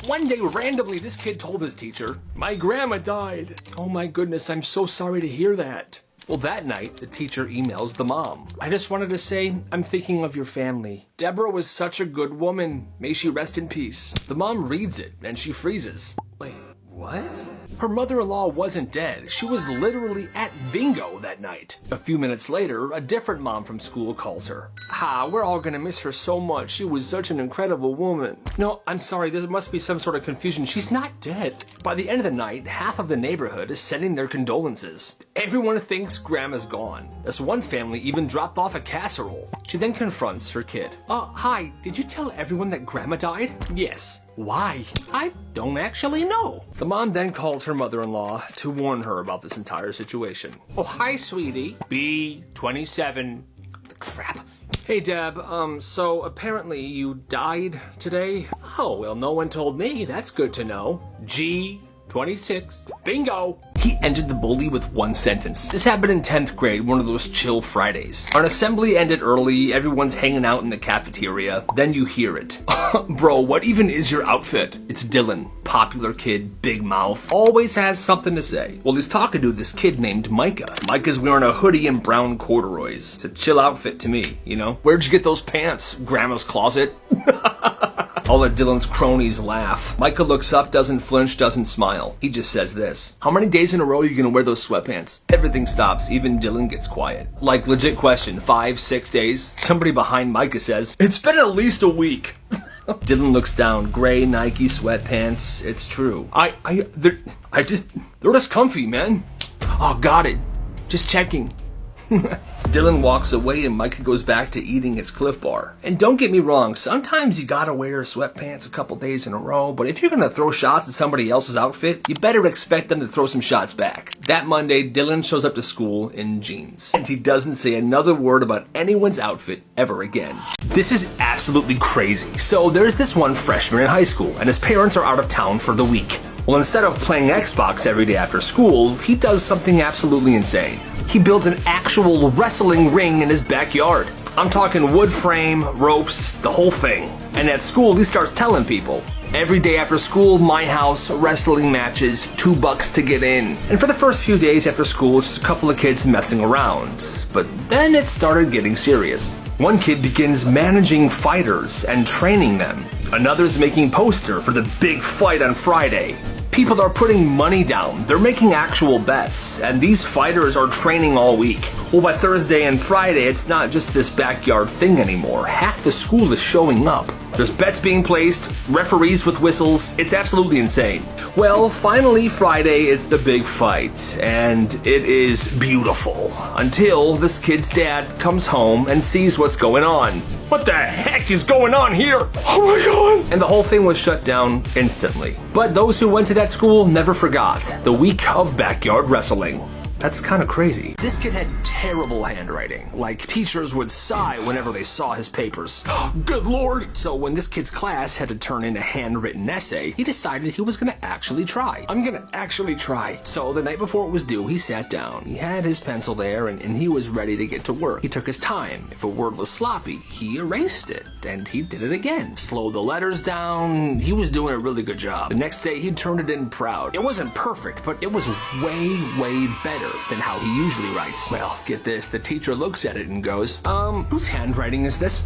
One day, randomly, this kid told his teacher, "My grandma died." Oh my goodness, I'm so sorry to hear that. Well, that night, the teacher emails the mom. "I just wanted to say, I'm thinking of your family. Deborah was such a good woman. May she rest in peace." The mom reads it, and she freezes. Wait, what? Her mother-in-law wasn't dead. She was literally at bingo that night. A few minutes later, a different mom from school calls her. We're all gonna miss her so much. She was such an incredible woman. No, I'm sorry, there must be some sort of confusion. She's not dead. By the end of the night, half of the neighborhood is sending their condolences. Everyone thinks Grandma's gone. This one family even dropped off a casserole. She then confronts her kid. Hi, did you tell everyone that Grandma died?" "Yes." "Why?" "I don't actually know." The mom then calls her mother-in-law to warn her about this entire situation. "Oh, hi, sweetie. B27. Crap. Hey, Deb, so apparently you died today?" "Oh, well, no one told me. That's good to know." G26. Bingo! He ended the bully with one sentence. This happened in 10th grade, one of those chill Fridays. Our assembly ended early, everyone's hanging out in the cafeteria. Then you hear it. "Bro, what even is your outfit?" It's Dylan. Popular kid, big mouth, always has something to say. Well, he's talking to this kid named Micah. Micah's wearing a hoodie and brown corduroys. It's a chill outfit to me, you know? "Where'd you get those pants? Grandma's closet?" All of Dylan's cronies laugh. Micah looks up, doesn't flinch, doesn't smile. He just says this. "How many days in a row are you gonna wear those sweatpants?" Everything stops, even Dylan gets quiet. Like, legit question, 5, 6 days? Somebody behind Micah says, "It's been at least a week." Dylan looks down, gray Nike sweatpants. It's true. They're just comfy, man. "Oh, got it. Just checking." Dylan walks away and Micah goes back to eating his Cliff Bar. And don't get me wrong, sometimes you gotta wear sweatpants a couple days in a row, but if you're gonna throw shots at somebody else's outfit, you better expect them to throw some shots back. That Monday, Dylan shows up to school in jeans. And he doesn't say another word about anyone's outfit ever again. This is absolutely crazy. So there's this one freshman in high school, and his parents are out of town for the week. Well, instead of playing Xbox every day after school, he does something absolutely insane. He builds an actual wrestling ring in his backyard. I'm talking wood frame, ropes, the whole thing. And at school, he starts telling people, "Every day after school, my house, wrestling matches, $2 to get in." And for the first few days after school, it's just a couple of kids messing around. But then it started getting serious. One kid begins managing fighters and training them. Another's making poster for the big fight on Friday. People are putting money down. They're making actual bets, and these fighters are training all week. Well, by Thursday and Friday, it's not just this backyard thing anymore. Half the school is showing up. There's bets being placed, referees with whistles. It's absolutely insane. Well, finally Friday is the big fight, and it is beautiful. Until this kid's dad comes home and sees what's going on. "What the heck is going on here? Oh my God!" And the whole thing was shut down instantly. But those who went to that school never forgot the week of backyard wrestling. That's kind of crazy. This kid had terrible handwriting. Like, teachers would sigh whenever they saw his papers. Good Lord! So when this kid's class had to turn in a handwritten essay, he decided he was gonna actually try. I'm gonna actually try. So the night before it was due, he sat down. He had his pencil there, and he was ready to get to work. He took his time. If a word was sloppy, he erased it. And he did it again. Slowed the letters down. He was doing a really good job. The next day, he turned it in proud. It wasn't perfect, but it was way, way better than how he usually writes. Well, get this, the teacher looks at it and goes, whose handwriting is this?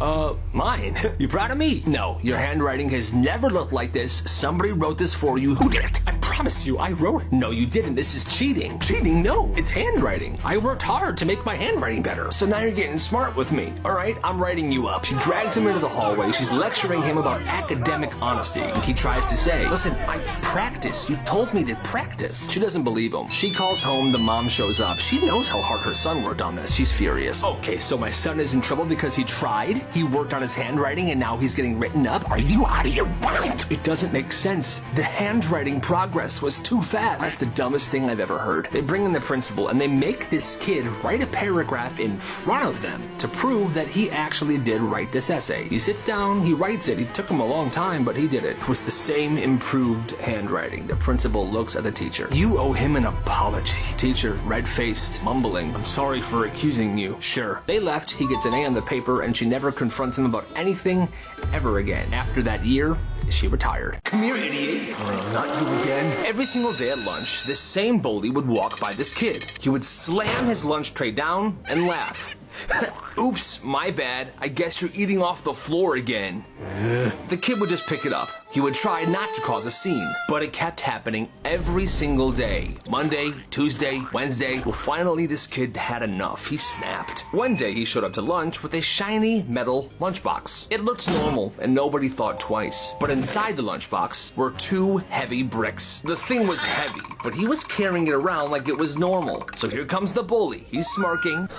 Mine. You proud of me? No, your handwriting has never looked like this. Somebody wrote this for you. Who did it? I promise you, I wrote it. No, you didn't. This is cheating. Cheating? No, it's handwriting. I worked hard to make my handwriting better. So now you're getting smart with me. All right, I'm writing you up. She drags him into the hallway. She's lecturing him about academic honesty. And he tries to say, "Listen, I practice. You told me to practice." She doesn't believe him. She calls home. The mom shows up. She knows how hard her son worked on this. She's furious. "Okay, so my son is in trouble because he tried? He worked on his handwriting and now he's getting written up? Are you out of your mind?" It doesn't make sense. The handwriting progress was too fast. That's the dumbest thing I've ever heard. They bring in the principal and they make this kid write a paragraph in front of them to prove that he actually did write this essay. He sits down, he writes it. It took him a long time, but he did it. It was the same improved handwriting. The principal looks at the teacher. "You owe him an apology." Teacher, red-faced, mumbling, "I'm sorry for accusing you." Sure. They left, he gets an A on the paper, and she never confronts him about anything ever again. After that year, she retired. Come here, idiot. Not you again. Every single day at lunch, this same bully would walk by this kid. He would slam his lunch tray down and laugh. Oops, my bad. I guess you're eating off the floor again. The kid would just pick it up. He would try not to cause a scene, but it kept happening every single day. Monday, Tuesday, Wednesday. Well, finally this kid had enough. He snapped. One day he showed up to lunch with a shiny metal lunchbox. It looked normal and nobody thought twice. But inside the lunchbox were 2 heavy bricks. The thing was heavy, but he was carrying it around like it was normal. So here comes the bully. He's smirking.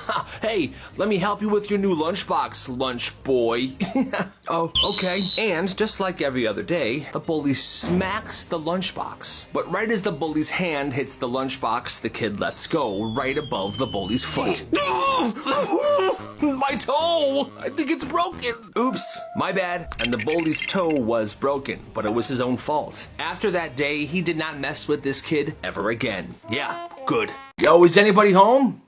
Hey, let me help you with your new lunchbox, lunch boy. Oh, okay. And just like every other day, the bully smacks the lunchbox. But right as the bully's hand hits the lunchbox, the kid lets go right above the bully's foot. My toe! I think it's broken. Oops, my bad. And the bully's toe was broken, but it was his own fault. After that day, he did not mess with this kid ever again. Yeah, good. Yo, is anybody home?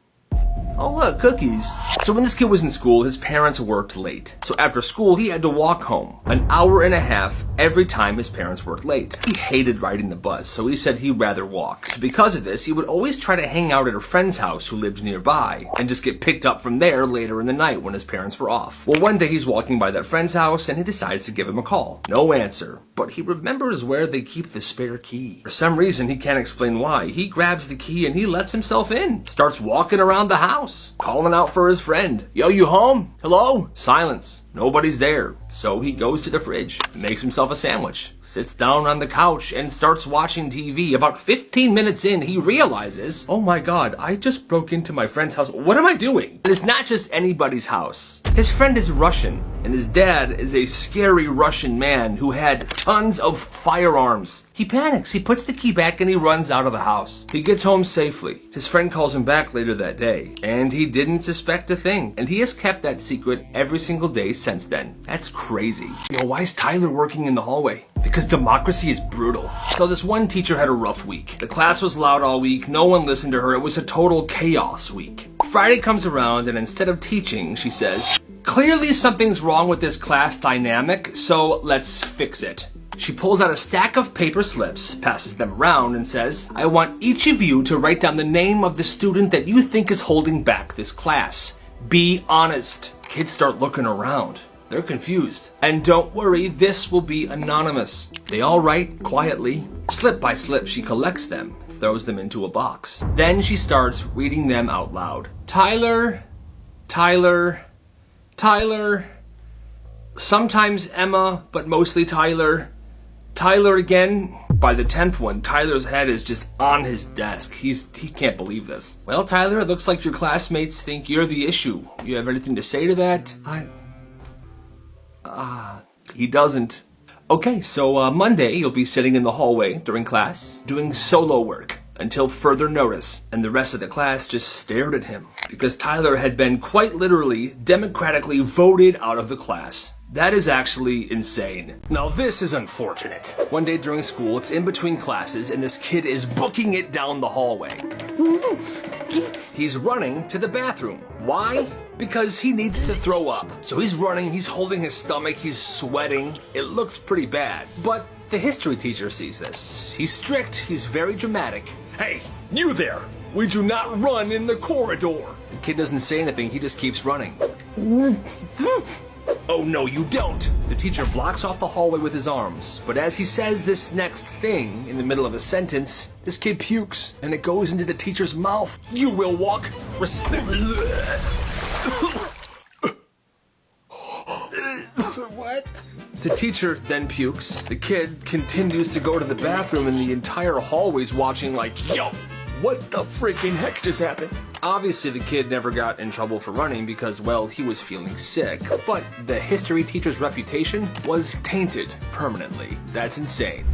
Oh look, cookies. So when this kid was in school, his parents worked late. So after school, he had to walk home 1.5 hours every time his parents worked late. He hated riding the bus, so he said he'd rather walk. So because of this, he would always try to hang out at a friend's house who lived nearby and just get picked up from there later in the night when his parents were off. Well, one day he's walking by that friend's house and he decides to give him a call. No answer, but he remembers where they keep the spare key. For some reason, he can't explain why. He grabs the key and he lets himself in. Starts walking around the house, calling out for his friend. Yo, you home? Hello? Silence. Nobody's there. So he goes to the fridge, makes himself a sandwich, sits down on the couch, and starts watching TV. About 15 minutes in, he realizes, oh my god, I just broke into my friend's house. What am I doing? And it's not just anybody's house. His friend is Russian, and his dad is a scary Russian man who had tons of firearms. He panics, he puts the key back, and he runs out of the house. He gets home safely. His friend calls him back later that day, and he didn't suspect a thing. And he has kept that secret every single day since then. That's crazy. You know, why is Tyler working in the hallway? Because democracy is brutal. So this one teacher had a rough week. The class was loud all week, no one listened to her, it was a total chaos week. Friday comes around, and instead of teaching, she says, clearly something's wrong with this class dynamic, so let's fix it. She pulls out a stack of paper slips, passes them around, and says, I want each of you to write down the name of the student that you think is holding back this class. Be honest. Kids start looking around. They're confused. And don't worry, this will be anonymous. They all write quietly. Slip by slip, she collects them, throws them into a box. Then she starts reading them out loud. Tyler, Tyler, Tyler, sometimes Emma, but mostly Tyler. Tyler again. By the 10th one, Tyler's head is just on his desk. He can't believe this. Well, Tyler, it looks like your classmates think you're the issue. You have anything to say to that? He doesn't. Okay, so Monday you'll be sitting in the hallway during class, doing solo work until further notice, and the rest of the class just stared at him because Tyler had been quite literally democratically voted out of the class. That is actually insane. Now this is unfortunate. One day during school, it's in between classes, and this kid is booking it down the hallway. He's running to the bathroom. Why? Because he needs to throw up. So he's running, he's holding his stomach, he's sweating. It looks pretty bad. But the history teacher sees this. He's strict, he's very dramatic. Hey, you there! We do not run in the corridor! The kid doesn't say anything, he just keeps running. Oh no, you don't! The teacher blocks off the hallway with his arms, but as he says this next thing in the middle of a sentence, this kid pukes, and it goes into the teacher's mouth. You will walk What? The teacher then pukes. The kid continues to go to the bathroom, and the entire hallway's watching like, yo, what the freaking heck just happened? Obviously, the kid never got in trouble for running because, well, he was feeling sick, but the history teacher's reputation was tainted permanently. That's insane.